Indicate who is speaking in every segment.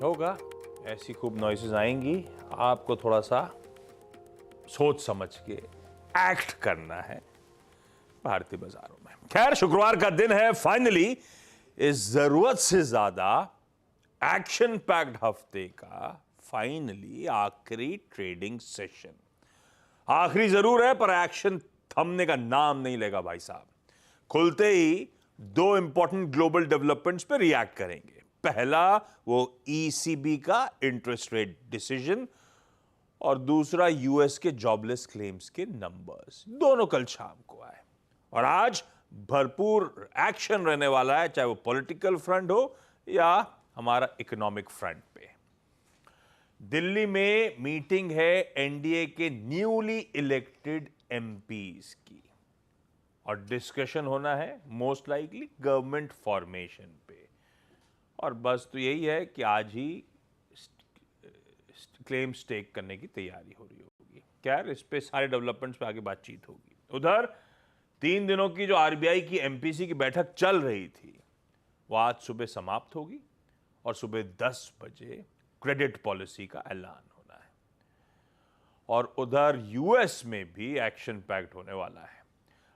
Speaker 1: होगा, ऐसी खूब नॉइसेस आएंगी, आपको थोड़ा सा सोच समझ के एक्ट करना है भारतीय बाजारों में। खैर, शुक्रवार का दिन है, फाइनली इस जरूरत से ज्यादा एक्शन पैक्ड हफ्ते का फाइनली आखिरी ट्रेडिंग सेशन। आखिरी जरूर है, पर एक्शन थमने का नाम नहीं लेगा भाई साहब। खुलते ही दो इंपॉर्टेंट ग्लोबल डेवलपमेंट्स पे रिएक्ट करेंगे। पहला वो ईसीबी का इंटरेस्ट रेट डिसीजन और दूसरा यूएस के जॉबलेस क्लेम्स के नंबर्स। दोनों कल शाम को आए और आज भरपूर एक्शन रहने वाला है, चाहे वो पॉलिटिकल फ्रंट हो या हमारा इकोनॉमिक फ्रंट पे। दिल्ली में मीटिंग है एनडीए के न्यूली इलेक्टेड एमपीज की और डिस्कशन होना है मोस्ट लाइकली गवर्नमेंट फॉर्मेशन पे। और बस तो यही है कि आज ही क्लेम स्टेक करने की तैयारी हो रही होगी। खैर, इस पे सारे डेवलपमेंट्स पे आगे बातचीत होगी। उधर 3 दिनों की जो आरबीआई की एमपीसी की बैठक चल रही थी वो आज सुबह समाप्त होगी और सुबह 10 बजे क्रेडिट पॉलिसी का ऐलान होना है। और उधर यूएस में भी एक्शन पैक्ड होने वाला है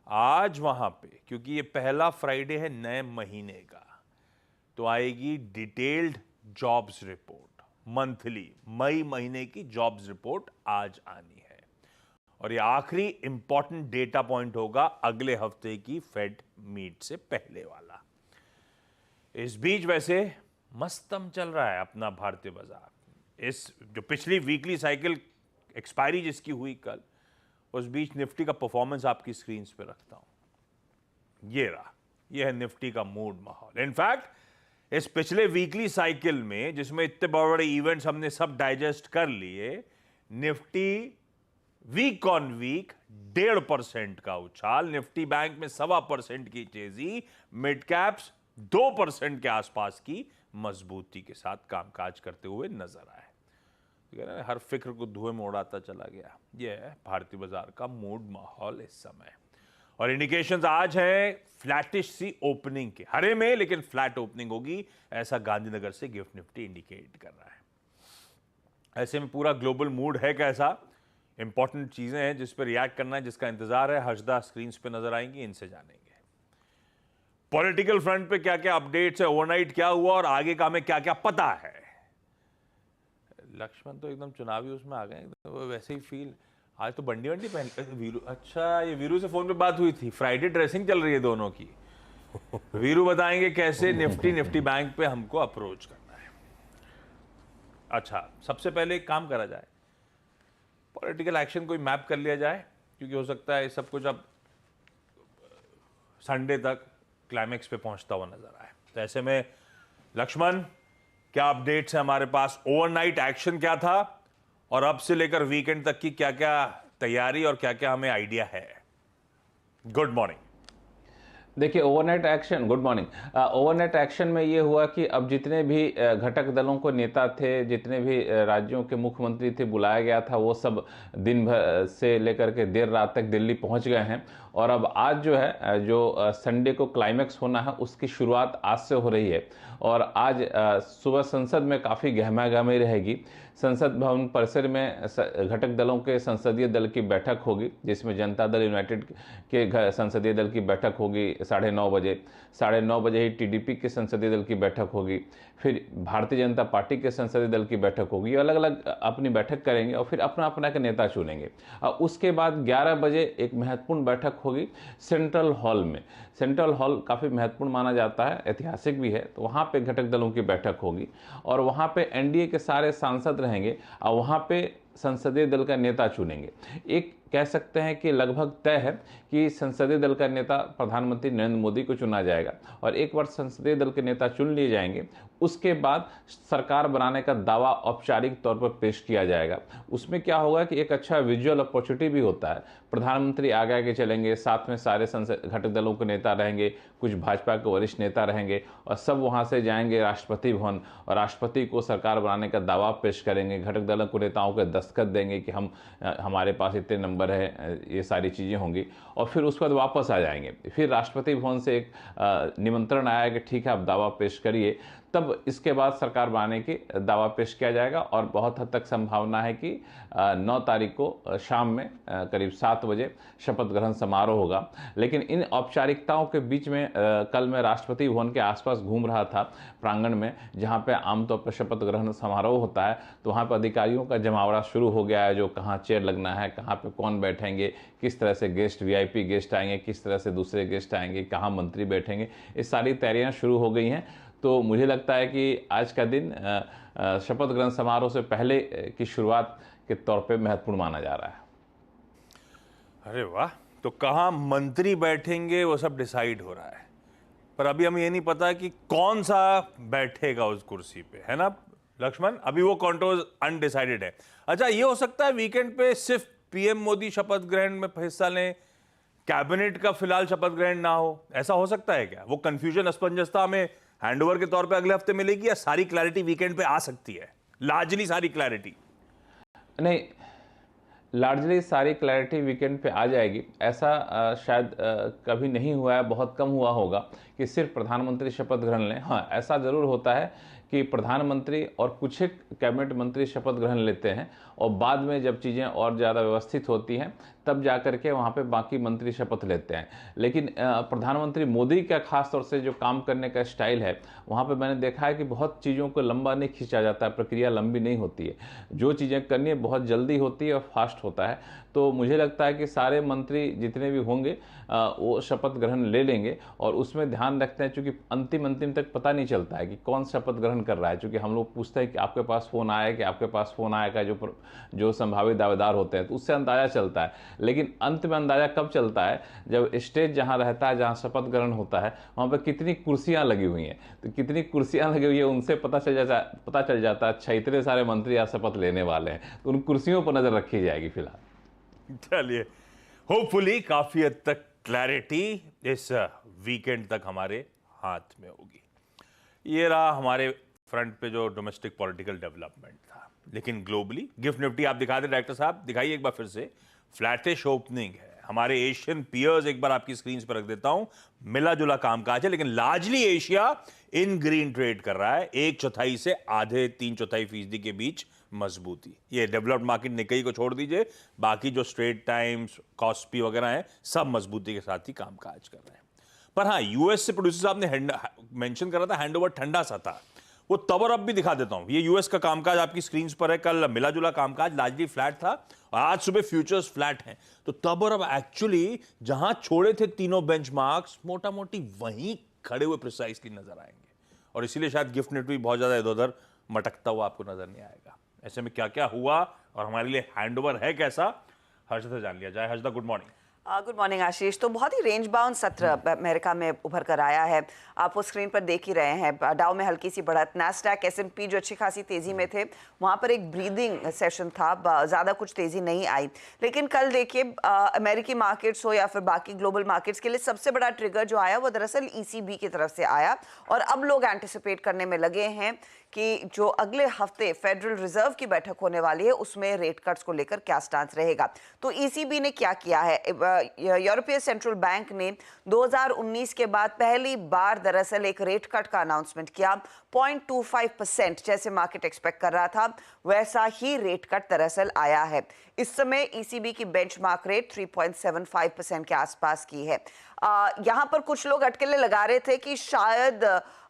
Speaker 1: आज वहां पे, क्योंकि ये पहला फ्राइडे है नए महीने का, तो आएगी डिटेल्ड जॉब्स रिपोर्ट। मंथली मई महीने की जॉब्स रिपोर्ट आज आनी है और ये आखिरी इंपॉर्टेंट डेटा पॉइंट होगा अगले हफ्ते की फेड मीट से पहले वाला। इस बीच वैसे मस्तम चल रहा है अपना भारतीय बाजार। इस जो पिछली वीकली साइकिल एक्सपायरी जिसकी हुई कल, उस बीच निफ्टी का परफॉर्मेंस आपकी स्क्रीन पे रखता हूं। ये रहा, ये है निफ्टी का मूड माहौल। इनफैक्ट इस पिछले वीकली साइकिल में जिसमें इतने बड़े बड़े इवेंट्स हमने सब डाइजेस्ट कर लिए, निफ्टी वीक ऑन वीक 1.5% का उछाल, निफ्टी बैंक में 1.25% की तेजी, मिड कैप्स 2% के आसपास की मजबूती के साथ कामकाज करते हुए नजर आए। हर फिक्र को धुएं में उड़ाता चला गया। यह है भारतीय बाजार का मूड माहौल इस समय। और इंडिकेशंस आज हैं फ्लैटिश सी ओपनिंग के, हरे में लेकिन फ्लैट ओपनिंग होगी, ऐसा गांधीनगर से गिफ्ट निफ्टी इंडिकेट कर रहा है। ऐसे में पूरा ग्लोबल मूड है कैसा, इंपॉर्टेंट चीजें हैं जिस पर रिएक्ट करना है, जिसका इंतजार है, हर्षदा स्क्रीन पे नजर आएंगी, इनसे जानेंगे। पॉलिटिकल फ्रंट पे क्या क्या अपडेट्स है, ओवरनाइट क्या हुआ और आगे का हमें क्या क्या पता है। लक्ष्मण तो एकदम चुनावी उसमें आ गए, वैसे ही फील। आज तो बंडी वंडी पहन वीरू, अच्छा ये वीरू से फोन पे बात हुई थी, फ्राइडे ड्रेसिंग चल रही है दोनों की। वीरू बताएंगे कैसे निफ्टी बैंक पे हमको अप्रोच करना है। अच्छा, सबसे पहले एक काम करा जाए, पॉलिटिकल एक्शन कोई मैप कर लिया जाए, क्योंकि हो सकता है सब कुछ अब संडे तक क्लाइमेक्स पे पहुंचता हुआ नजर आए। तो ऐसे में लक्ष्मण, क्या अपडेट्स है हमारे पास, ओवरनाइट एक्शन क्या था और अब से लेकर वीकेंड तक की क्या क्या तैयारी और क्या क्या हमें आइडिया है। Good morning.
Speaker 2: देखिए, overnight action, good morning. Overnight action में ये हुआ कि अब जितने भी घटक दलों को नेता थे, जितने भी राज्यों के मुख्यमंत्री थे, बुलाया गया था, वो सब दिन भर से लेकर के देर रात तक दिल्ली पहुंच गए हैं। और अब आज जो है, जो संडे को क्लाइमेक्स होना है, उसकी शुरुआत आज से हो रही है। और आज सुबह संसद में काफ़ी गहमा गहमी रहेगी। संसद भवन परिसर में घटक दलों के संसदीय दल की बैठक होगी, जिसमें जनता दल यूनाइटेड के संसदीय दल की बैठक होगी 9:30 बजे। 9:30 बजे ही टीडीपी के संसदीय दल की बैठक होगी, फिर भारतीय जनता पार्टी के संसदीय दल की बैठक होगी। अलग अलग अपनी बैठक करेंगे और फिर अपना अपना के नेता चुनेंगे। और उसके बाद 11 बजे एक महत्वपूर्ण बैठक होगी सेंट्रल हॉल में। सेंट्रल हॉल काफ़ी महत्वपूर्ण माना जाता है, ऐतिहासिक भी है, तो वहाँ पे घटक दलों की बैठक होगी और वहाँ पे एनडीए के सारे सांसद रहेंगे और वहाँ पे संसदीय दल का नेता चुनेंगे। एक कह सकते हैं कि लगभग तय है कि संसदीय दल का नेता प्रधानमंत्री नरेंद्र मोदी को चुना जाएगा और एक बार संसदीय दल के नेता चुन लिए जाएंगे, उसके बाद सरकार बनाने का दावा औपचारिक तौर पर पेश किया जाएगा। उसमें क्या होगा कि एक अच्छा विजुअल अपॉर्चुनिटी भी होता है, प्रधानमंत्री आगे आगे चलेंगे, साथ में सारे घटक दलों के नेता रहेंगे, कुछ भाजपा के वरिष्ठ नेता रहेंगे और सब वहाँ से जाएंगे राष्ट्रपति भवन और राष्ट्रपति को सरकार बनाने का दावा पेश करेंगे। घटक दलों को नेताओं के दस्तखत देंगे कि हमारे पास इतने नंबर नंबर है, ये सारी चीज़ें होंगी और फिर उसके बाद वापस आ जाएंगे। फिर राष्ट्रपति भवन से एक निमंत्रण आया कि ठीक है आप दावा पेश करिए, तब इसके बाद सरकार बनाने की दावा पेश किया जाएगा और बहुत हद तक संभावना है कि 9 तारीख को शाम में करीब 7 बजे शपथ ग्रहण समारोह होगा। लेकिन इन औपचारिकताओं के बीच में कल मैं राष्ट्रपति भवन के आसपास घूम रहा था प्रांगण में, जहां पे आमतौर पर शपथ ग्रहण समारोह होता है, तो वहां पर अधिकारियों का जमावड़ा शुरू हो गया है, जो कहाँ चेयर लगना है, कहाँ पे कौन बैठेंगे, किस तरह से गेस्ट वीआईपी गेस्ट आएंगे, किस तरह से दूसरे गेस्ट आएंगे, कहाँ मंत्री बैठेंगे, ये सारी तैयारियां शुरू हो गई हैं। तो मुझे लगता है कि आज का दिन शपथ ग्रहण समारोह से पहले की शुरुआत के तौर पे महत्वपूर्ण माना जा रहा है।
Speaker 1: अरे वाह, तो कहाँ मंत्री बैठेंगे वो सब डिसाइड हो रहा है, पर अभी हमें ये नहीं पता कि कौन सा बैठेगा उस कुर्सी पे, है ना लक्ष्मण? अभी वो कॉन्टोर्स अनडिसाइडेड है। अच्छा, ये हो सकता है वीकेंड पे सिर्फ पीएम मोदी शपथ ग्रहण में हिस्सा लें, कैबिनेट का फिलहाल शपथ ग्रहण ना हो, ऐसा हो सकता है क्या? वो कंफ्यूजन, असमंजसता हमें हैंडओवर के तौर पे अगले हफ्ते मिलेगी या सारी क्लैरिटी वीकेंड पे आ सकती है? लार्जली सारी क्लैरिटी
Speaker 2: नहीं, लार्जली सारी क्लैरिटी वीकेंड पे आ जाएगी, ऐसा शायद कभी नहीं हुआ है, बहुत कम हुआ होगा कि सिर्फ प्रधानमंत्री शपथ ग्रहण लें। हाँ, ऐसा ज़रूर होता है कि प्रधानमंत्री और कुछ ही कैबिनेट मंत्री शपथ ग्रहण लेते हैं और बाद में जब चीज़ें और ज़्यादा व्यवस्थित होती हैं तब जा कर के वहाँ पे बाकी मंत्री शपथ लेते हैं। लेकिन प्रधानमंत्री मोदी का खास तौर से जो काम करने का स्टाइल है, वहाँ पे मैंने देखा है कि बहुत चीज़ों को लंबा नहीं खींचा जाता है, प्रक्रिया लंबी नहीं होती है, जो चीज़ें करनी है बहुत जल्दी होती है और फास्ट होता है। तो मुझे लगता है कि सारे मंत्री जितने भी होंगे वो शपथ ग्रहण ले लेंगे और उसमें ध्यान रखते हैं, चूँकि अंतिम तक पता नहीं चलता है कि कौन शपथ ग्रहण कर रहा है। चूँकि हम लोग पूछते हैं कि आपके पास फ़ोन आया, कि आपके पास फ़ोन आया का जो संभावित दावेदार होते हैं, तो उससे अंदाज़ा चलता है। लेकिन अंत में अंदाज़ा कब चलता है? जब स्टेज जहाँ रहता है, जहाँ शपथ ग्रहण होता है, वहाँ पर कितनी कुर्सियाँ लगी हुई हैं, तो कितनी कुर्सियाँ लगी हुई है उनसे पता चल जाता है अच्छा इतने सारे मंत्री आज शपथ लेने वाले हैं, तो उन कुर्सियों पर नज़र रखी जाएगी फिलहाल।
Speaker 1: चलिए, होपफुली काफी हद तक क्लैरिटी इस वीकेंड तक हमारे हाथ में होगी। ये रहा हमारे फ्रंट पे जो डोमेस्टिक पॉलिटिकल डेवलपमेंट था। लेकिन ग्लोबली गिफ्ट निफ्टी आप दिखा दे डायरेक्टर साहब, दिखाइए एक बार फिर से। फ्लैटिश ओपनिंग है। हमारे एशियन पीयर्स एक बार आपकी स्क्रीन पर रख देता हूं, मिला जुला कामकाज है, लेकिन लार्जली एशिया इन ग्रीन ट्रेड कर रहा है। 1/4 से आधे 3/4% के बीच मजबूती। ये डेवलप्ड मार्केट निकाई को छोड़ दीजिए, बाकी जो स्ट्रेट टाइम्स, कॉस्पी वगैरह हैं, सब मजबूती के साथ ही कामकाज कर रहे हैं। पर हाँ, यूएस से प्रोड्यूसर साहब ने मेंशन करा था हैंडओवर ठंडा सा था, वो तब और अब भी दिखा देता हूं। ये यूएस का कामकाज आपकी स्क्रीन पर है। कल मिला जुला कामकाज लार्जली फ्लैट था और आज सुबह फ्यूचर्स फ्लैट हैं। तो तब और अब एक्चुअली जहां छोड़े थे तीनों बेंचमार्क्स, मोटा मोटी वहीं खड़े हुए प्रिसाइसली नजर आएंगे और इसीलिए शायद गिफ्ट निफ्टी बहुत ज्यादा इधर उधर मटकता हुआ आपको नजर नहीं आएगा। ऐसे में क्या क्या हुआ और हमारे लिए हैंडओवर है कैसा, हर्षदा से जान लिया जाए। Harshada, good morning.
Speaker 3: Good morning Ashish. तो बहुत ही रेंज बाउंड सत्र अमेरिका में उभर कर आया है, आप वो स्क्रीन पर देख ही रहे हैं। डाउ में हल्की सी बढ़त, नैस्डैक, S&P जो अच्छी खासी तेजी में थे, वहाँ पर एक ब्रीदिंग सेशन था, ज़्यादा कुछ तेजी नहीं आई। लेकिन कल देखिए अमेरिकी मार्केट्स हो या फिर बाकी ग्लोबल मार्केट्स के लिए सबसे बड़ा ट्रिगर जो आया वो दरअसल ECB की तरफ से आया और अब लोग एंटिसिपेट करने में लगे हैं कि जो अगले हफ्ते फेडरल रिजर्व की बैठक होने वाली है उसमें रेट कट्स को लेकर क्या स्टांस रहेगा। तो ECB ने क्या किया है, यूरोपीय सेंट्रल बैंक ने 2019 के बाद पहली बार दरअसल एक रेट कट का अनाउंसमेंट किया। 0.25% जैसे मार्केट एक्सपेक्ट कर रहा था वैसा ही रेट कट दरअसल आया है। इस समय ECB की बेंचमार्क रेट 3.75% के आसपास की है। यहाँ पर कुछ लोग अटकलें लगा रहे थे कि शायद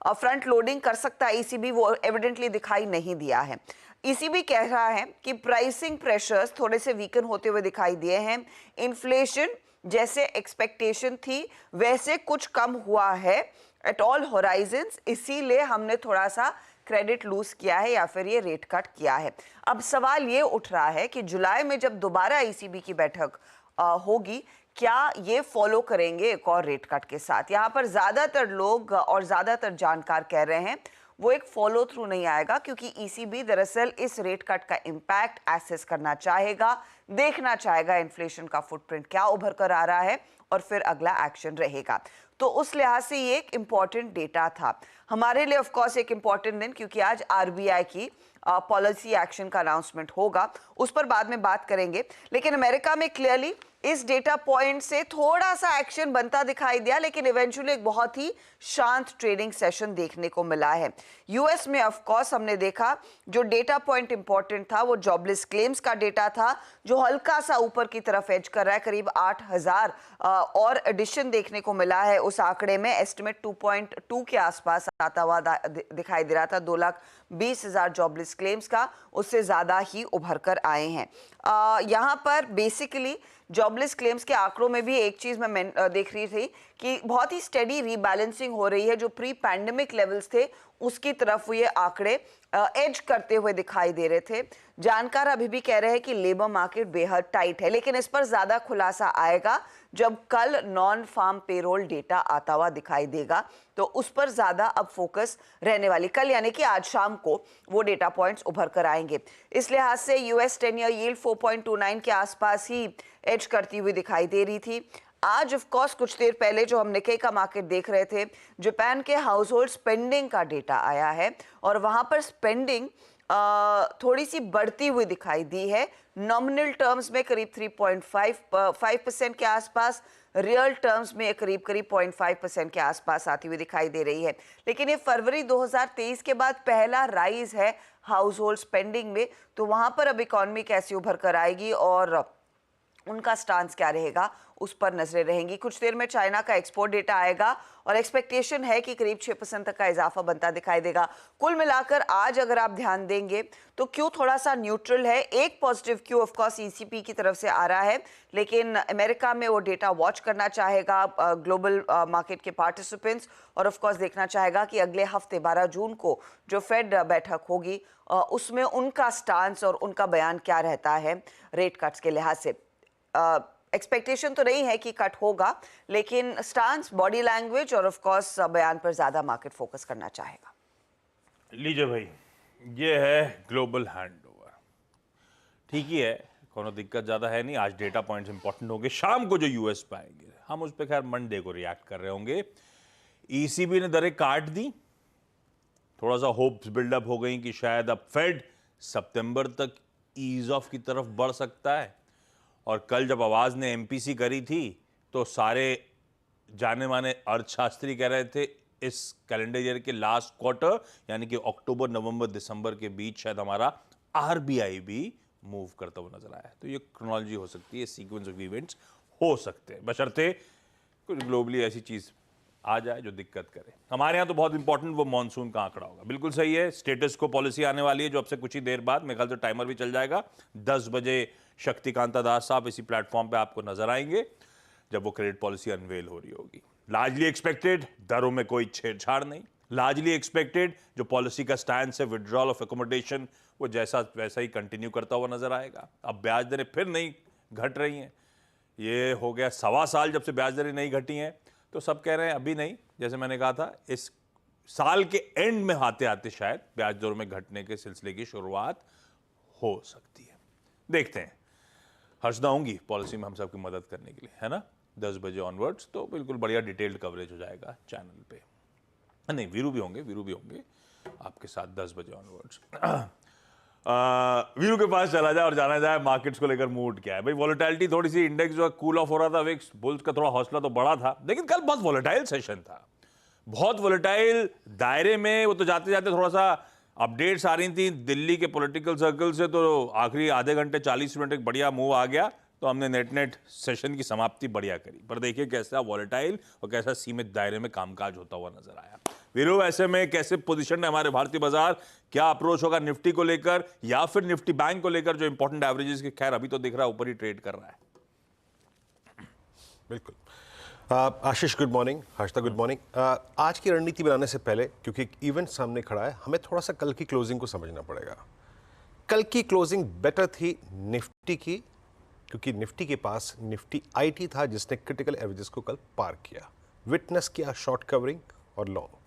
Speaker 3: फ्रंट लोडिंग कर सकता है ECB, वो एविडेंटली दिखाई नहीं दिया है। ECB कह रहा है कि प्राइसिंग प्रेशर्स थोड़े से वीकन होते हुए दिखाई दिए हैं, इन्फ्लेशन जैसे एक्सपेक्टेशन थी वैसे कुछ कम हुआ है एट ऑल होराइजन्स, इसीलिए हमने थोड़ा सा क्रेडिट लूज किया है या फिर ये रेट कट किया है। अब सवाल ये उठ रहा है कि जुलाई में जब दोबारा ECB की बैठक होगी, क्या ये फॉलो करेंगे एक और रेट कट के साथ। यहाँ पर ज्यादातर लोग और ज्यादातर जानकार कह रहे हैं वो एक फॉलो थ्रू नहीं आएगा, क्योंकि ईसीबी दरअसल इस रेट कट का इम्पैक्ट एसेस करना चाहेगा, देखना चाहेगा इन्फ्लेशन का फुटप्रिंट क्या उभर कर आ रहा है और फिर अगला एक्शन रहेगा। तो उस लिहाज से ये एक इम्पॉर्टेंट डेटा था हमारे लिए, ऑफ कोर्स एक इम्पॉर्टेंट दिन, क्योंकि आज आरबीआई की पॉलिसी एक्शन का अनाउंसमेंट होगा, उस पर बाद में बात करेंगे। लेकिन अमेरिका में क्लियरली इस डेटा पॉइंट से थोड़ा सा एक्शन बनता दिखाई दिया, लेकिन इवेंचुअली एक बहुत ही शांत ट्रेडिंग सेशन देखने को मिला है। यूएस में ऑफ कोर्स हमने देखा जो डेटा पॉइंट इंपॉर्टेंट था वो जॉबलेस क्लेम्स का डेटा था, जो हल्का सा ऊपर की तरफ एज कर रहा है, करीब 8,000 और एडिशन देखने को मिला है उस आंकड़े में। एस्टिमेट 2.2 के आसपास आता हुआ दिखाई दे रहा था, 2,20,000 जॉबलेस क्लेम्स का, उससे ज्यादा ही उभर कर आए हैं। यहाँ पर बेसिकली जॉबलेस क्लेम्स के आंकड़ों में भी एक चीज मैं देख रही थी कि बहुत ही स्टेडी रीबैलेंसिंग हो रही है, जो प्री पैंडेमिक लेवल्स थे उसकी तरफ ये आंकड़े एज करते हुए दिखाई दे रहे थे। जानकार अभी भी कह रहे हैं कि लेबर मार्केट बेहद टाइट है, लेकिन इस पर ज्यादा खुलासा आएगा जब कल नॉन फार्म पेरोल डेटा आता हुआ दिखाई देगा, तो उस पर ज्यादा अब फोकस रहने वाली, कल यानी कि आज शाम को वो डेटा पॉइंट्स उभर कर आएंगे। इस लिहाज से यूएस 10 ईयर यील्ड 4.29 के आसपास ही एज करती हुई दिखाई दे रही थी। आज ऑफ कोर्स कुछ देर पहले जो हम निक्के का मार्केट देख रहे थे, जापान के हाउस होल्ड स्पेंडिंग का डेटा आया है और वहां पर स्पेंडिंग थोड़ी सी बढ़ती हुई दिखाई दी है। नॉमिनल टर्म्स में करीब 3.5% के आसपास, रियल टर्म्स में करीब 0.5% के आसपास आती हुई दिखाई दे रही है। लेकिन ये फरवरी 2023 के बाद पहला राइज है हाउस होल्ड स्पेंडिंग में, तो वहां पर अब इकॉनमी कैसे उभर कर आएगी और उनका स्टांस क्या रहेगा उस पर नजरें रहेंगी। कुछ देर में चाइना का एक्सपोर्ट डेटा आएगा और एक्सपेक्टेशन है कि करीब 6% तक का इजाफा बनता दिखाई देगा। कुल मिलाकर आज अगर आप ध्यान देंगे तो क्यू थोड़ा सा न्यूट्रल है। एक positive Q of course ECP की तरफ से आ रहा है, लेकिन अमेरिका में वो डेटा वॉच करना चाहेगा ग्लोबल मार्केट के पार्टिसिपेंट्स, और ऑफ कोर्स देखना चाहेगा कि अगले हफ्ते 12 जून को जो फेड बैठक होगी उसमें उनका स्टांस और उनका बयान क्या रहता है रेट कट्स के लिहाज से। एक्सपेक्टेशन तो नहीं है कि कट होगा, लेकिन स्टांस, बॉडी लैंग्वेज और ऑफ कोर्स बयान पर ज्यादा मार्केट फोकस करना चाहेगा।
Speaker 1: लीजिए भाई, ये है ग्लोबल हैंडओवर। ठीक ही है, कोनो दिक्कत ज़्यादा है नहीं। आज डेटा पॉइंट्स इंपॉर्टेंट होंगे, शाम को जो यूएस पाएंगे हम उस पर खैर मंडे को रिएक्ट कर रहे होंगे। ईसीबी ने दरें काट दी, थोड़ा सा होप्स बिल्डअप हो गई कि शायद अब फेड सितंबर तक ईज ऑफ की तरफ बढ़ सकता है। और कल जब आवाज़ ने एमपीसी करी थी तो सारे जाने माने अर्थशास्त्री कह रहे थे इस कैलेंडर ईयर के लास्ट क्वार्टर यानी कि अक्टूबर, नवंबर, दिसंबर के बीच शायद हमारा आरबीआई भी मूव करता हुआ नजर आया। तो ये क्रोनोलॉजी हो सकती है, सीक्वेंस ऑफ इवेंट्स हो सकते हैं, बशर्ते कुछ ग्लोबली ऐसी चीज़ आ जाए जो दिक्कत करे। हमारे यहाँ तो बहुत इंपॉर्टेंट वो मानसून का आंकड़ा होगा। बिल्कुल सही है, स्टेटस को पॉलिसी आने वाली है जो अब से कुछ ही देर बाद, मेरे ख्याल से टाइमर भी चल जाएगा, 10 बजे शक्तिकांता दास साहब इसी प्लेटफॉर्म पे आपको नजर आएंगे जब वो क्रेडिट पॉलिसी अनवेल हो रही होगी। लार्जली एक्सपेक्टेड, दरों में कोई छेड़छाड़ नहीं। लार्जली एक्सपेक्टेड जो पॉलिसी का स्टैंड है विड्रॉल ऑफ एकोमोडेशन वो जैसा वैसा ही कंटिन्यू करता हुआ नजर आएगा। अब ब्याज दरें फिर नहीं घट रही हैं, ये हो गया 1.25 साल जब से ब्याज दरें नहीं घटी हैं, तो सब कह रहे हैं अभी नहीं, जैसे मैंने कहा था इस साल के एंड में आते आते शायद ब्याज दरों में घटने के सिलसिले की शुरुआत हो सकती है। देखते हैं, हर्षदा होंगी पॉलिसी में हम सबकी मदद करने के लिए, है ना, 10 बजे ऑनवर्ड्स तो बिल्कुल बढ़िया डिटेल्ड कवरेज हो जाएगा चैनल पे। नहीं, वीरू भी होंगे आपके साथ 10 बजे ऑनवर्ड्स। वीरू के पास चला जाए और जाना जाए मार्केट्स को लेकर मूड क्या है। भाई वॉलेटिलिटी थोड़ी सी, इंडेक्स जो कूल ऑफ हो रहा था, विक्स बुल्स का थोड़ा हौसला तो बड़ा था, लेकिन कल बहुत वॉलेटाइल सेशन था, बहुत वॉलेटाइल दायरे में। वो तो जाते जाते थोड़ा सा अपडेट्स आ रही थी दिल्ली के पॉलिटिकल सर्कल से, तो आखिरी आधे घंटे 40 मिनट एक बढ़िया मूव आ गया, तो हमने नेट सेशन की समाप्ति बढ़िया करी। पर देखिए कैसा वॉलेटाइल और कैसा सीमित दायरे में कामकाज होता हुआ नजर आया। वीरू, ऐसे में कैसे पोजीशन है हमारे भारतीय बाजार, क्या अप्रोच होगा निफ्टी को लेकर या फिर निफ्टी बैंक को लेकर जो इंपॉर्टेंट एवरेजेस के, खैर अभी तो दिख रहा है ऊपर ही ट्रेड कर रहा है।
Speaker 4: बिल्कुल। Ashish good morning, Harshada good morning. आज की रणनीति बनाने से पहले, क्योंकि एक इवेंट सामने खड़ा है, हमें थोड़ा सा कल की क्लोजिंग को समझना पड़ेगा। कल की क्लोजिंग बेटर थी निफ्टी की, क्योंकि निफ्टी के पास निफ्टी आईटी था जिसने क्रिटिकल एवरेजेस को कल पार किया, विटनेस किया शॉर्ट कवरिंग और लॉन्ग।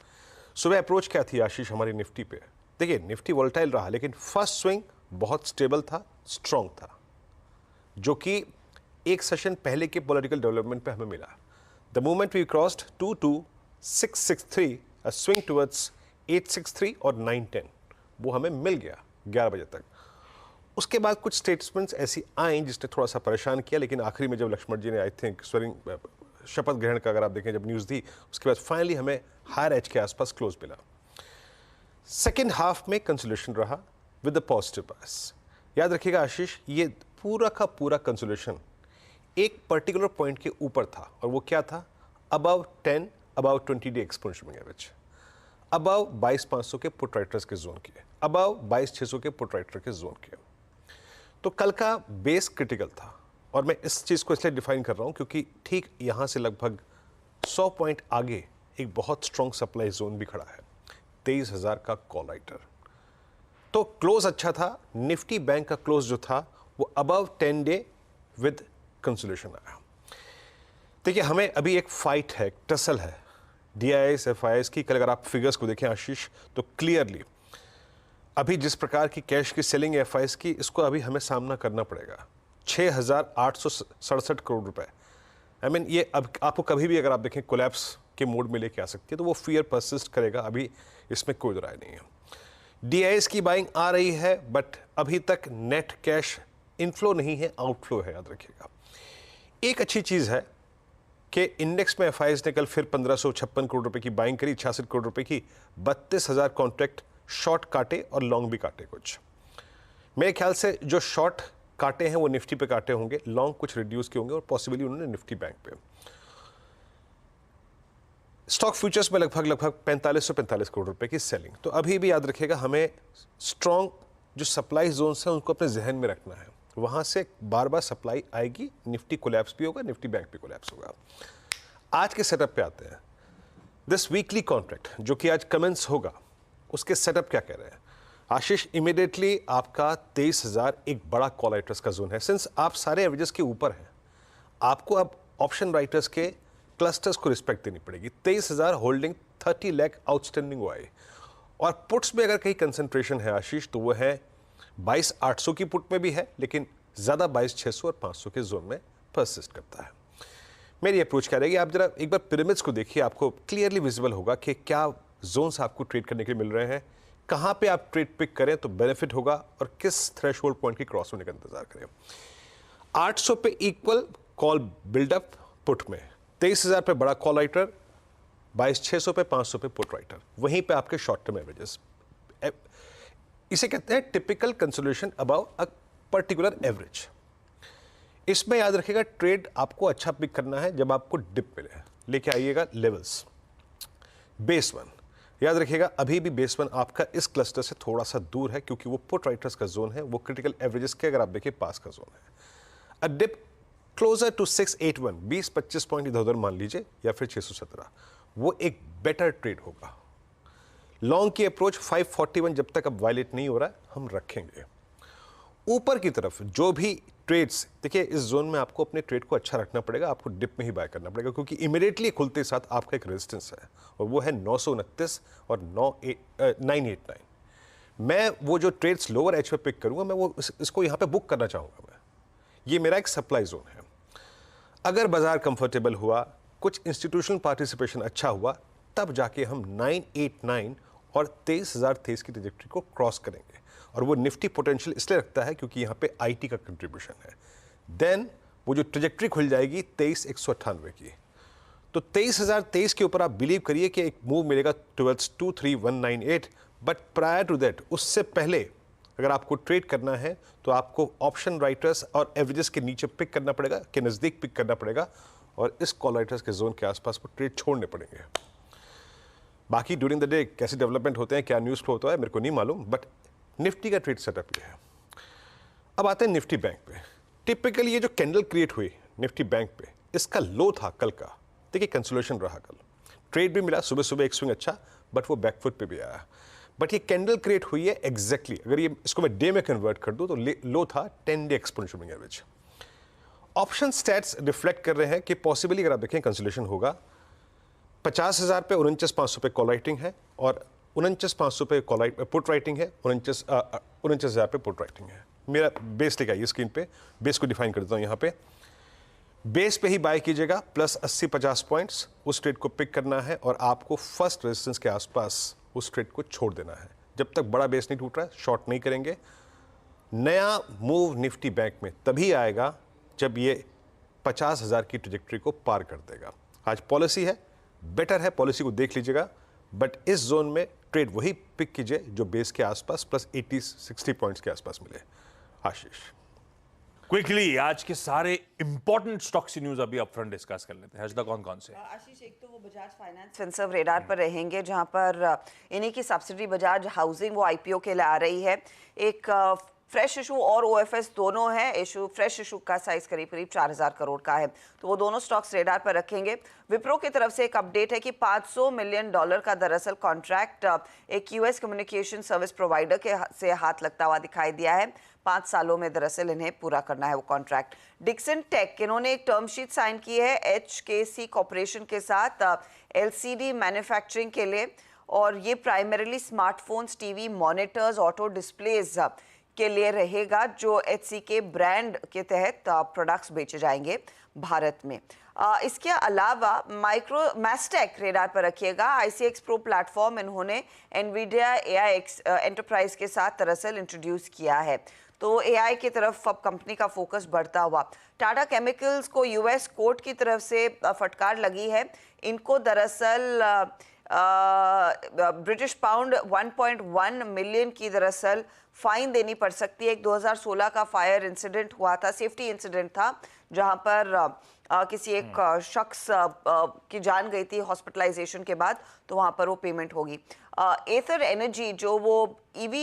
Speaker 4: सुबह अप्रोच क्या थी आशीष हमारी निफ्टी पे? देखिए निफ्टी वोलेटाइल रहा, लेकिन फर्स्ट स्विंग बहुत स्टेबल था, स्ट्रॉन्ग था, जो कि एक सेशन पहले के पॉलिटिकल डेवलपमेंट पे हमें मिला। The moment we crossed 22663, a swing towards 863 और 910, वो हमें मिल गया 11 बजे तक। उसके बाद कुछ स्टेटमेंट्स ऐसी आई जिसने थोड़ा सा परेशान किया, लेकिन आखिरी में जब लक्ष्मण जी ने आई थिंक शपथ ग्रहण का अगर आप देखें जब न्यूज़ दी, उसके बाद फाइनली हमें हायर एज के आसपास क्लोज मिला। सेकेंड हाफ में कंसोलिडेशन रहा विद द पॉजिटिव बायस। याद रखिएगा आशीष, ये पूरा का पूरा कंसोलिडेशन एक पर्टिकुलर पॉइंट के ऊपर था, और वो क्या था? Above 10, above 20 day exponential moving average, above 22,500 के पुट राइटर्स के जोन के, अबव 22,600 के पुट राइटर के जोन के। तो कल का बेस क्रिटिकल था, और मैं इस चीज़ को इसलिए डिफाइन कर रहा हूं क्योंकि ठीक यहां से लगभग 100 पॉइंट आगे एक बहुत स्ट्रॉन्ग सप्लाई जोन भी खड़ा है, 23,000 का कॉल राइटर। तो क्लोज अच्छा था। निफ्टी बैंक का क्लोज जो था वो अबव 10 डे विद कंसोलिडेशन आया। देखिए हमें अभी एक फाइट है, एक टसल है DIIs FIIs की। कल अगर आप फिगर्स को देखें आशीष, तो क्लियरली अभी जिस प्रकार की कैश की सेलिंग है FIIs की, इसको अभी हमें सामना करना पड़ेगा। 6,867 करोड़ रुपए, आई मीन ये अब आपको कभी भी अगर आप देखें कोलैप्स के मोड में लेके आ सकती है, तो वो फियर परसिस्ट करेगा, अभी इसमें कोई राय नहीं है। DIIs की बाइंग आ रही है, बट अभी तक नेट कैश इनफ्लो नहीं है, आउटफ्लो है, याद रखिएगा। एक अच्छी चीज़ है कि इंडेक्स में FIIs ने कल फिर 1,556 करोड़ रुपए की बाइंग करी, 66 करोड़ रुपए की, 32,000 कॉन्ट्रैक्ट शॉर्ट काटे और लॉन्ग भी काटे कुछ। मेरे ख्याल से जो शॉर्ट काटे हैं वो निफ्टी पे काटे होंगे, लॉन्ग कुछ रिड्यूस के होंगे, और पॉसिबली उन्होंने निफ्टी बैंक पे। स्टॉक फ्यूचर्स में लगभग 4545 करोड़ रुपए की सेलिंग। तो अभी भी याद रखिएगा, हमें स्ट्रॉन्ग जो सप्लाई जोन्स हैं उनको अपने जहन में रखना है, वहां से बार बार सप्लाई आएगी, निफ्टी कोलैप्स भी होगा, निफ्टी बैंक भी कोलैप्स होगा। आज के सेटअप पे आते हैं। दिस वीकली कॉन्ट्रैक्ट जो कि आज कमेंस होगा, उसके सेटअप क्या कह रहे हैं आशीष? इमीडिएटली आपका 23,000 एक बड़ा कॉल राइटर्स का जोन है। सिंस आप सारे एवरेजेस के ऊपर हैं, आपको अब ऑप्शन राइटर्स के क्लस्टर्स को रिस्पेक्ट देनी पड़ेगी। 23,000 होल्डिंग 30 लाख आउटस्टैंडिंग हुआ है। और पुट्स में अगर कहीं कंसंट्रेशन है आशीष, तो वो है 22,800 की पुट में भी है, लेकिन ज़्यादा 22,600 और 500 के जोन में परसिस्ट करता है। मेरी अप्रोच क्या रहेगी, आप जरा एक बार पिरामिड्स को देखिए, आपको क्लियरली विजिबल होगा कि क्या जोन्स आपको ट्रेड करने के लिए मिल रहे हैं, कहाँ पे आप ट्रेड पिक करें तो बेनिफिट होगा, और किस थ्रेशोल्ड पॉइंट की क्रॉस होने का इंतजार करें। 800 पे इक्वल कॉल बिल्डअप पुट में, 23,000 पे बड़ा कॉल राइटर, 22,600 पे 500 पे पुट राइटर, वहीं पे आपके शॉर्ट टर्म एवरेजेस। इसे कहते हैं typical consolidation above a particular average. इसमें याद रखिएगा ट्रेड आपको अच्छा पिक करना है जब आपको डिप मिले। लेके आइएगा लेवल्स। बेस 1 याद रखिएगा, अभी भी बेस 1 आपका इस क्लस्टर से थोड़ा सा दूर है, क्योंकि वो पुट राइटर्स का जोन है, वो क्रिटिकल एवरेजेस के अगर आप देखिए पास का जोन है। अ डिप क्लोजर टू 681, 20-25 पॉइंट इधर उधर मान लीजिए, या फिर 617, वो एक बेटर ट्रेड होगा। लॉन्ग की अप्रोच 541 जब तक अब वायलेट नहीं हो रहा है, हम रखेंगे। ऊपर की तरफ जो भी ट्रेड्स, देखिए इस जोन में आपको अपने ट्रेड को अच्छा रखना पड़ेगा, आपको डिप में ही बाय करना पड़ेगा, क्योंकि इमीडिएटली खुलते साथ आपका एक रेजिस्टेंस है, और वो है 929 और 989। मैं वो जो ट्रेड्स लोअर एज पे पिक करूंगा, मैं वो इसको यहाँ पे बुक करना चाहूँगा। मैं ये मेरा एक सप्लाई जोन है। अगर बाजार कंफर्टेबल हुआ, कुछ इंस्टीट्यूशनल पार्टिसिपेशन अच्छा हुआ, तब जाके हम 989 और 23,023 की ट्रैजेक्टरी को क्रॉस करेंगे। और वो निफ्टी पोटेंशियल इसलिए रखता है क्योंकि यहाँ पे IT का कंट्रीब्यूशन है। देन वो जो ट्रैजेक्टरी खुल जाएगी 23,198 की, तो 23,023 के ऊपर आप बिलीव करिए कि एक मूव मिलेगा towards 23,198। But prior to that, उससे पहले अगर आपको ट्रेड करना है तो आपको ऑप्शन राइटर्स और एवरेजेस के नीचे पिक करना पड़ेगा, के नज़दीक पिक करना पड़ेगा, और इस कॉल राइटर्स के जोन के आसपास वो ट्रेड छोड़ने पड़ेंगे। बाकी ड्यूरिंग द डे कैसे डेवलपमेंट होते हैं, क्या न्यूज़ फ्लो होता है, मेरे को नहीं मालूम, बट निफ्टी का ट्रेड सेटअप ये है। अब आते हैं निफ्टी बैंक पे। टिपिकली ये जो कैंडल क्रिएट हुई निफ्टी बैंक पे, इसका लो था कल का। देखिए कंसोलिडेशन रहा कल, ट्रेड भी मिला, सुबह सुबह एक स्विंग अच्छा, बट वो बैकफुट पे भी आया। बट ये कैंडल क्रिएट हुई है एग्जैक्टली, अगर ये इसको मैं डे में कन्वर्ट कर दूं तो लो था 10 day exponential moving average. Option stats reflect कर रहे हैं कि पॉसिबली अगर आप देखें कंसोलिडेशन होगा, 50,000 पे 49,500 पे कॉल राइटिंग है और 49,500 पे पुट राइटिंग है, 49,000 पे पुट राइटिंग है। मेरा बेस लेके आइए स्क्रीन पे, बेस को डिफाइन कर देता हूँ यहाँ पे। बेस पे ही बाय कीजिएगा, प्लस 80-50 पॉइंट्स उस ट्रेड को पिक करना है और आपको फर्स्ट रेजिस्टेंस के आसपास उस ट्रेड को छोड़ देना है। जब तक बड़ा बेस नहीं टूट रहा है शॉर्ट नहीं करेंगे। नया मूव निफ्टी बैंक में तभी आएगा जब ये 50,000 की ट्रेजेक्टरी को पार कर देगा। आज पॉलिसी है, बेटर है, पॉलिसी को देख लीजिएगा, बट इस जोन में ट्रेड वही पिक कीजिए जो बेस के आसपास प्लस 80-60 पॉइंट्स के आसपास मिले। आशीष,
Speaker 1: क्विकली आज के सारे इंपॉर्टेंट स्टॉक्स की न्यूज अभी अपफ्रंट डिस्कस कर लेते हैं। हर्षदा, कौन कौन से?
Speaker 3: आशीष, एक तो वो बजाज फाइनेंस फिनसर्व रेडार पर रहेंगे, जहां पर इन्हीं की सब्सिडी बजाज हाउसिंग वो आईपीओ के लिए आ रही है। एक फ्रेश इशू और ओएफएस दोनों है। इशू फ्रेश इशू का साइज करीब करीब 4,000 करोड़ का है, तो वो दोनों स्टॉक्स रेडार पर रखेंगे। विप्रो की तरफ से एक अपडेट है कि $500 मिलियन का दरअसल कॉन्ट्रैक्ट एक यूएस कम्युनिकेशन सर्विस प्रोवाइडर के से हाथ लगता हुआ दिखाई दिया है। 5 सालों में दरअसल इन्हें पूरा करना है वो कॉन्ट्रैक्ट। डिक्सन टेक, इन्होंने एक टर्म शीट साइन की है HKC कॉर्पोरेशन के साथ LCD मैन्युफैक्चरिंग के लिए, और ये primarily smartphones, TV, monitors, auto displays के लिए रहेगा, जो HCK ब्रांड के तहत प्रोडक्ट्स बेचे जाएंगे भारत में। इसके अलावा मैस्टेक रेडार पर रखिएगा। ICX प्रो प्लेटफॉर्म इन्होंने NVIDIA AI एंटरप्राइज के साथ दरअसल इंट्रोड्यूस किया है, तो AI की तरफ अब कंपनी का फोकस बढ़ता हुआ। टाटा केमिकल्स को US कोर्ट की तरफ से फटकार लगी है। इनको दरअसल ब्रिटिश पाउंड 1.1 मिलियन की दरअसल फाइन देनी पड़ सकती है। एक 2016 का फायर इंसिडेंट हुआ था, सेफ्टी इंसिडेंट था, जहां पर किसी एक शख्स की जान गई थी हॉस्पिटलाइजेशन के बाद, तो वहां पर वो पेमेंट होगी। एथर एनर्जी जो वो EV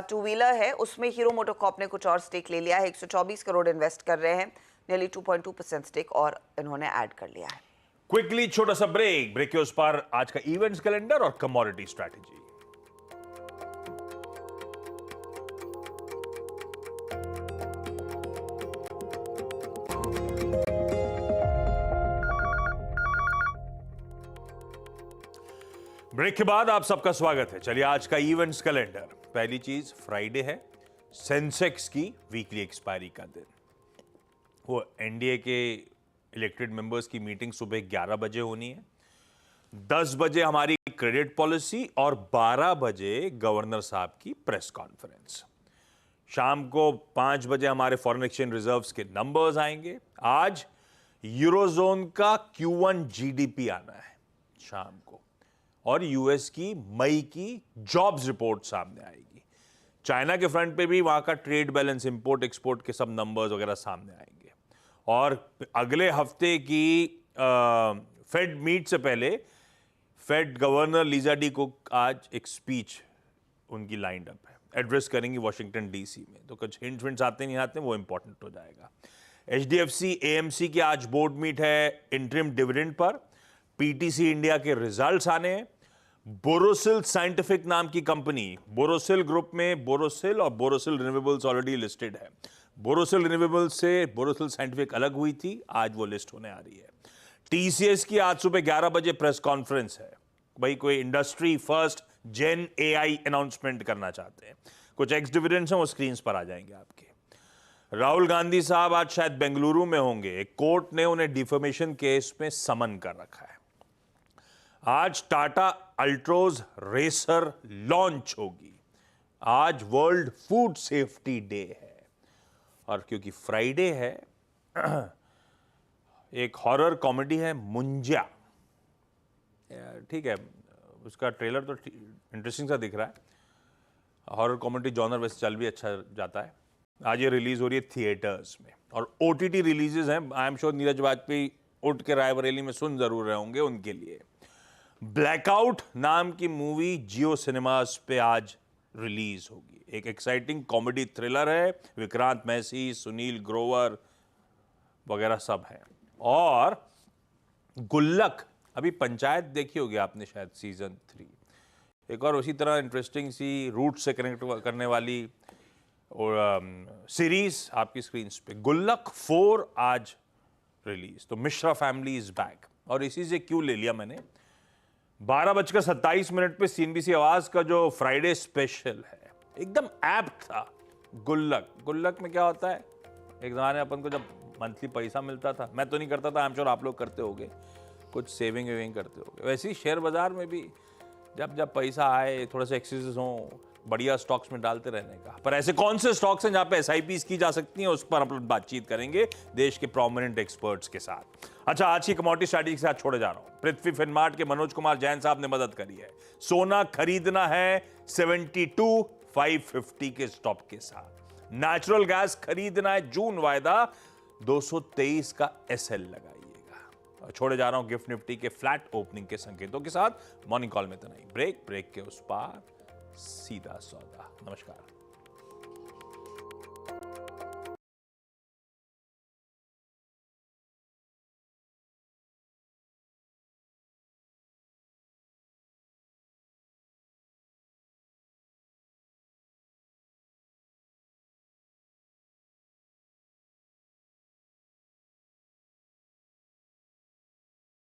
Speaker 3: टू व्हीलर है, उसमें हीरो मोटोकॉर्प ने कुछ और स्टेक ले लिया है। 124 करोड़ इन्वेस्ट कर रहे हैं, नियरली 2.2% स्टेक और इन्होंने ऐड कर लिया है।
Speaker 1: क्विकली छोटा सा ब्रेक के उस पर आज का इवेंट्स कैलेंडर और कमोडिटी स्ट्रैटेजी। ब्रेक के बाद आप सबका स्वागत है। चलिए आज का इवेंट्स कैलेंडर। पहली चीज, फ्राइडे है, सेंसेक्स की वीकली एक्सपायरी का दिन। वो एनडीए के इलेक्टेड मेंबर्स की मीटिंग सुबह 11 बजे होनी है। 10 बजे हमारी क्रेडिट पॉलिसी और 12 बजे गवर्नर साहब की प्रेस कॉन्फ्रेंस। शाम को 5 बजे हमारे फॉरेन एक्सचेंज रिजर्व्स के नंबर्स आएंगे। आज यूरोजोन का Q1 GDP आना है शाम को, और यूएस की मई की जॉब्स रिपोर्ट सामने आएगी। चाइना के फ्रंट पे भी वहां का ट्रेड बैलेंस, इंपोर्ट एक्सपोर्ट के सब नंबर्स वगैरह सामने आएंगे। और अगले हफ्ते की फेड मीट से पहले फेड गवर्नर लीजा डी को आज एक स्पीच उनकी लाइंड अप है, एड्रेस करेंगी वॉशिंगटन DC में। तो कुछ हिंट्स आते नहीं आते, वो इंपॉर्टेंट हो जाएगा। HDFC AMC की आज बोर्ड मीट है interim dividend per. PTC India के रिजल्ट्स आने हैं। बोरोसिल साइंटिफिक नाम की कंपनी, बोरोसिल ग्रुप में बोरोसिल और बोरोसिल रिन्यूएबल्स ऑलरेडी लिस्टेड है। बोरोसिल रिन्यूएबल्स से बोरोसिल साइंटिफिक अलग हुई थी, आज वो लिस्ट होने आ रही है। TCS की आज सुबह 11 बजे प्रेस कॉन्फ्रेंस है। भाई कोई इंडस्ट्री फर्स्ट जेन AI अनाउंसमेंट करना चाहते हैं। कुछ एक्स डिविडेंड्स हैं, वो स्क्रीन पर आ जाएंगे आपके। राहुल गांधी साहब आज शायद बेंगलुरु में होंगे। एक कोर्ट ने उन्हें डिफेमेशन केस में समन कर रखा है। आज टाटा अल्ट्रोज रेसर लॉन्च होगी। आज वर्ल्ड फूड सेफ्टी डे है। और क्योंकि फ्राइडे है, एक हॉरर कॉमेडी है मुंजा। ठीक है, उसका ट्रेलर तो इंटरेस्टिंग सा दिख रहा है। हॉरर कॉमेडी जॉनर वैसे चल भी अच्छा जाता है। आज ये रिलीज हो रही है थिएटर्स में, और OTT रिलीजेस हैं। I am sure Neeraj Vajpayee उठ के रायबरेली में सुन जरूर रहे होंगे उनके लिए। ब्लैकआउट नाम की मूवी जियो सिनेमास पे आज रिलीज होगी। एक एक्साइटिंग कॉमेडी थ्रिलर है। विक्रांत मैसी, सुनील ग्रोवर वगैरह सब हैं। और गुल्लक, अभी पंचायत देखी होगी आपने शायद सीजन 3। एक और उसी तरह इंटरेस्टिंग सी रूट से कनेक्ट करने वाली और सीरीज आपकी स्क्रीन पे। गुल्लक 4 आज रिलीज। तो मिश्रा फैमिली इज बैक। और इसी से क्यों ले लिया मैंने, 12:27 पे CNBC आवाज का जो फ्राइडे स्पेशल है एकदम ऐप्ट था। गुल्लक में क्या होता है, एक जमाने अपन को जब मंथली पैसा मिलता था, मैं तो नहीं करता था, आई एम श्योर आप लोग करते होगे, कुछ सेविंग वेविंग करते होगे, वैसे ही शेयर बाजार में भी जब जब पैसा आए, थोड़ा सा एक्सेस हो, बढ़िया स्टॉक्स में डालते रहने का। पर ऐसे कौन से स्टॉक्स हैं जहां पे SIPs की जा सकती हैं, उस पर हम लोग बातचीत करेंगे देश के प्रोमिनेंट एक्सपर्ट्स के साथ। अच्छा, आज की कमोडिटी स्ट्रैटेजी के साथ छोड़े जा रहा हूं। पृथ्वी फिनमार्ट के मनोज कुमार जैन साहब ने मदद करी है। सोना खरीदना है 72,550 के स्टॉप के साथ। नेचुरल गैस खरीदना है जून वायदा 223 का SL लगाइएगा। छोड़े जा रहा हूं गिफ्ट निफ्टी के फ्लैट ओपनिंग के संकेतों के साथ। मॉर्निंग कॉल में इतना ही। ब्रेक के उस पार सीधा सौदा। नमस्कार।